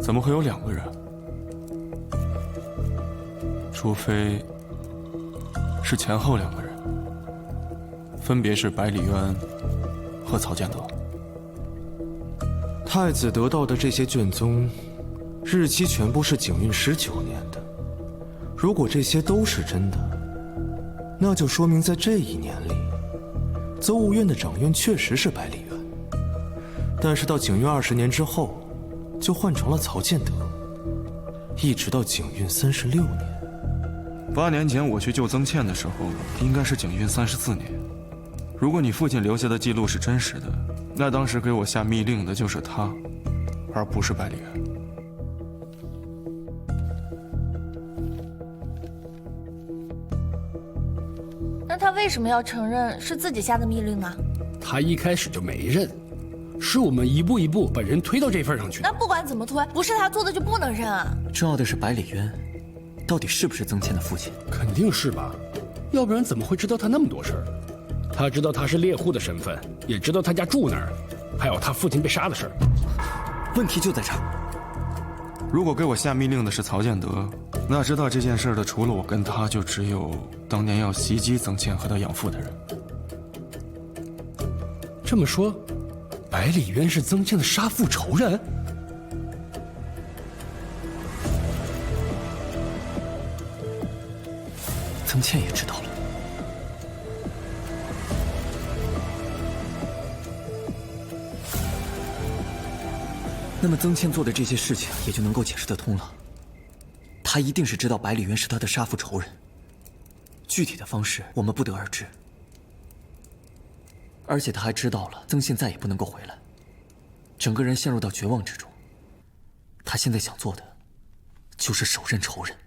怎么会有2个人？除非是前后2个人，分别是百里渊和曹建德。太子得到的这些卷宗，日期全部是景运19年的。如果这些都是真的，那就说明在这1年里，邹务院的掌院确实是百里渊，但是到景运20年之后，就换成了曹建德，一直到景运36年。8年前我去救曾倩的时候，应该是景运34年。如果你父亲留下的记录是真实的，那当时给我下密令的就是他，而不是百里渊。那他为什么要承认是自己下的密令呢？他一开始就没认，是我们一步一步把人推到这份上去的。那不管怎么推，不是他做的就不能认啊！重要的是百里渊到底是不是曾倩的父亲？肯定是吧，要不然怎么会知道他那么多事儿？他知道他是猎户的身份，也知道他家住哪儿，还有他父亲被杀的事儿。问题就在这儿。如果给我下密令的是曹建德，那知道这件事的除了我跟他，就只有当年要袭击曾倩和他养父的人。这么说，百里渊是曾倩的杀父仇人？曾倩也知道了。那么曾倩做的这些事情也就能够解释得通了。他一定是知道百里渊是他的杀父仇人，具体的方式我们不得而知。而且他还知道了曾宪再也不能够回来，整个人陷入到绝望之中。他现在想做的就是手刃仇人。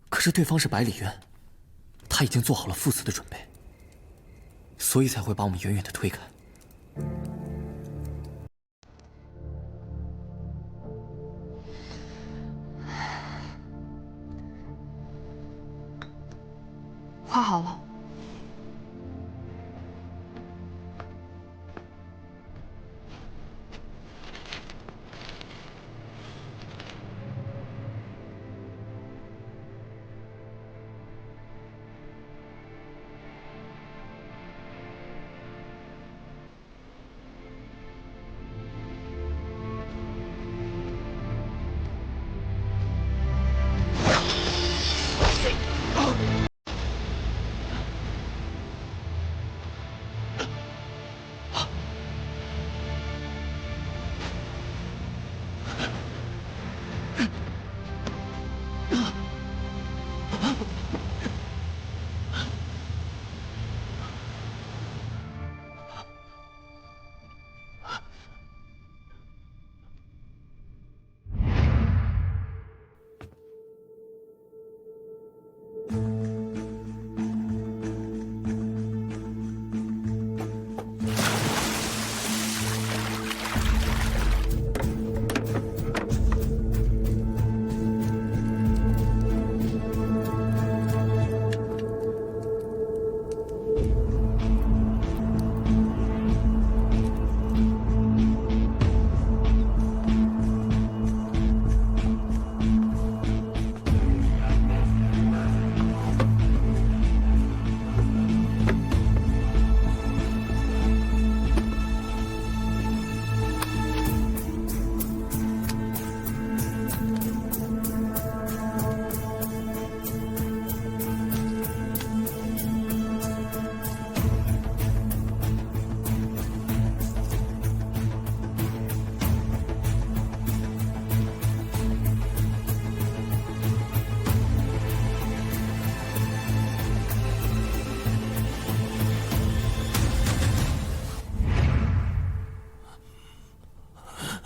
可是对方是百里渊，他他已经做好了赴死的准备，所以才会把我们远远的推开。画好了。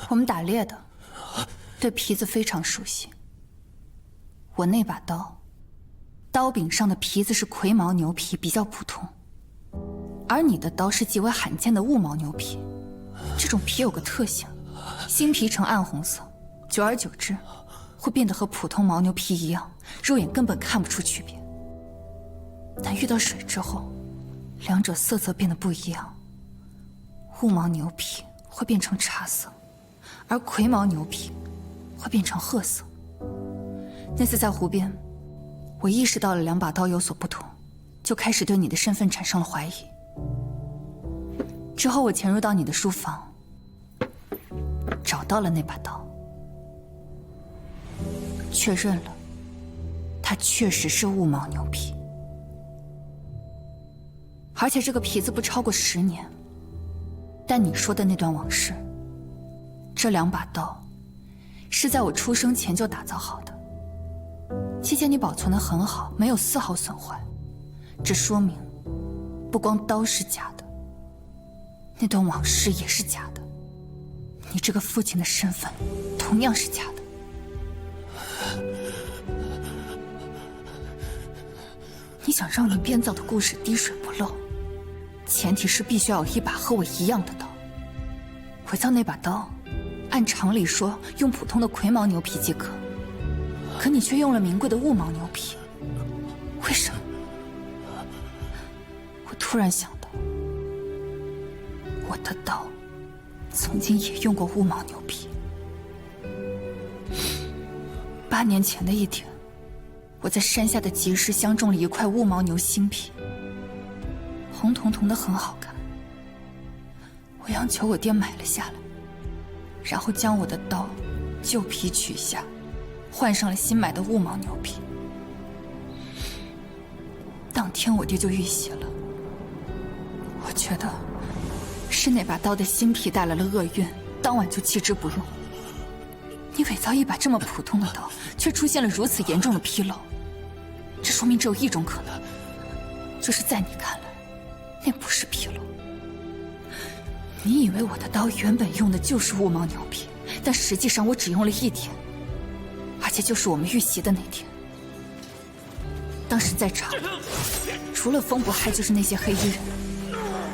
我们打猎的，对皮子非常熟悉。我那把刀，刀柄上的皮子是葵毛牛皮，比较普通；而你的刀是极为罕见的雾毛牛皮。这种皮有个特性，新皮呈暗红色，久而久之，会变得和普通牦牛皮一样，肉眼根本看不出区别。但遇到水之后，两者色泽变得不一样。雾毛牛皮会变成茶色。而葵毛牛皮会变成褐色。那次在湖边，我意识到了两把刀有所不同，就开始对你的身份产生了怀疑。之后我潜入到你的书房，找到了那把刀，确认了，它确实是雾毛牛皮，而且这个皮子不超过10年。但你说的那段往事，这两把刀是在我出生前就打造好的，期间你保存得很好，没有丝毫损坏。这说明，不光刀是假的，那段往事也是假的，你这个父亲的身份同样是假的。你想让你编造的故事滴水不漏，前提是必须要有一把和我一样的刀。伪造那把刀，按常理说用普通的葵毛牛皮即可，可你却用了名贵的雾毛牛皮，为什么？我突然想到，我的刀曾经也用过雾毛牛皮。8年前的一天，我在山下的集市相中了一块雾毛牛新皮，红彤彤的，很好看。我央求我爹买了下来，然后将我的刀旧皮取下，换上了新买的雾毛牛皮。当天我爹就遇袭了，我觉得是那把刀的新皮带来了厄运，当晚就弃之不用。你伪造一把这么普通的刀，却出现了如此严重的纰漏，这说明只有一种可能，就是在你看来，那不是纰漏。你以为我的刀原本用的就是雾毛牛皮，但实际上我只用了1天，而且就是我们遇袭的那天。当时在场，除了风不害，就是那些黑衣人。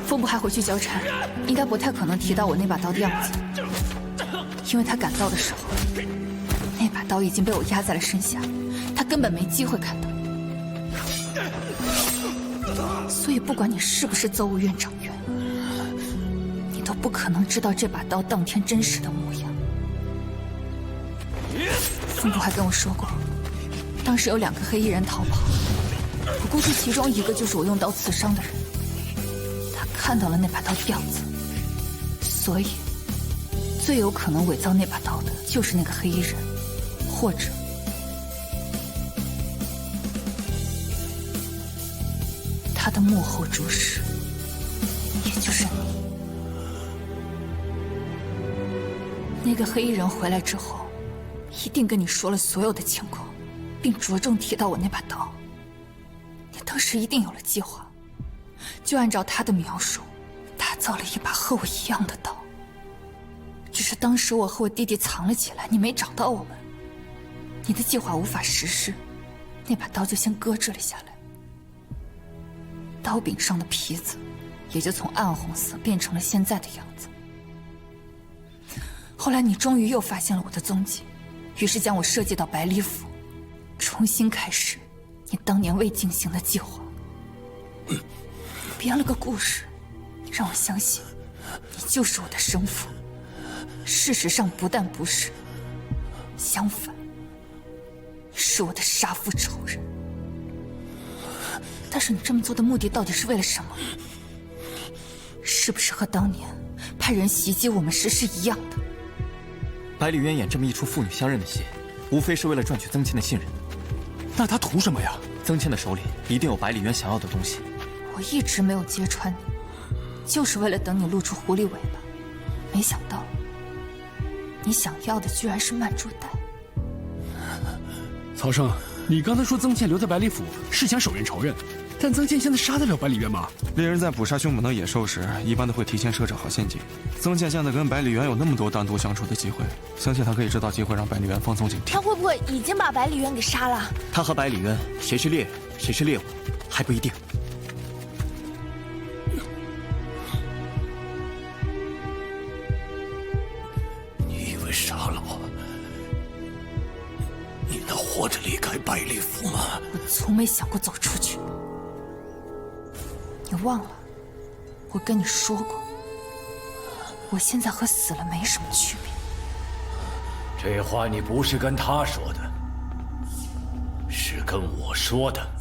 风不害回去交差，应该不太可能提到我那把刀的样子，因为他赶到的时候，那把刀已经被我压在了身下，他根本没机会看到。所以，不管你是不是邹务院长员，你都不可能知道这把刀当天真实的模样。风不害跟我说过，当时有2个黑衣人逃跑，我估计其中一个就是我用刀刺伤的人。他看到了那把刀的样子，所以最有可能伪造那把刀的就是那个黑衣人，或者他的幕后主使，也就是你。那个黑衣人回来之后，一定跟你说了所有的情况，并着重提到我那把刀。你当时一定有了计划，就按照他的描述，打造了一把和我一样的刀。只是当时我和我弟弟藏了起来，你没找到我们，你的计划无法实施，那把刀就先搁置了下来。刀柄上的皮子也就从暗红色变成了现在的样子。后来你终于又发现了我的踪迹，于是将我设计到百里府，重新开始你当年未进行的计划。你编了个故事，让我相信你就是我的生父。事实上不但不是，相反，是我的杀父仇人。但是你这么做的目的到底是为了什么？是不是和当年派人袭击我们时是一样的？百里渊演这么一出父女相认的戏，无非是为了赚取曾倩的信任。那他图什么呀？曾倩的手里一定有百里渊想要的东西。我一直没有揭穿你，就是为了等你露出狐狸尾巴。没想到，你想要的居然是曼珠袋。曹生，你刚才说曾倩留在百里府是想手刃仇人，但曾倩现在杀得了百里渊吗？猎人在捕杀凶猛的野兽时，一般都会提前设置好陷阱。曾倩现在跟百里渊有那么多单独相处的机会，相信他可以制造机会让百里渊放松警惕。他会不会已经把百里渊给杀了？他和百里渊谁是猎人，谁是猎物，还不一定。你以为杀了我，你能活着离开百里府吗？我从没想过走出去。你忘了，我跟你说过，我现在和死了没什么区别。这话你不是跟他说的，是跟我说的。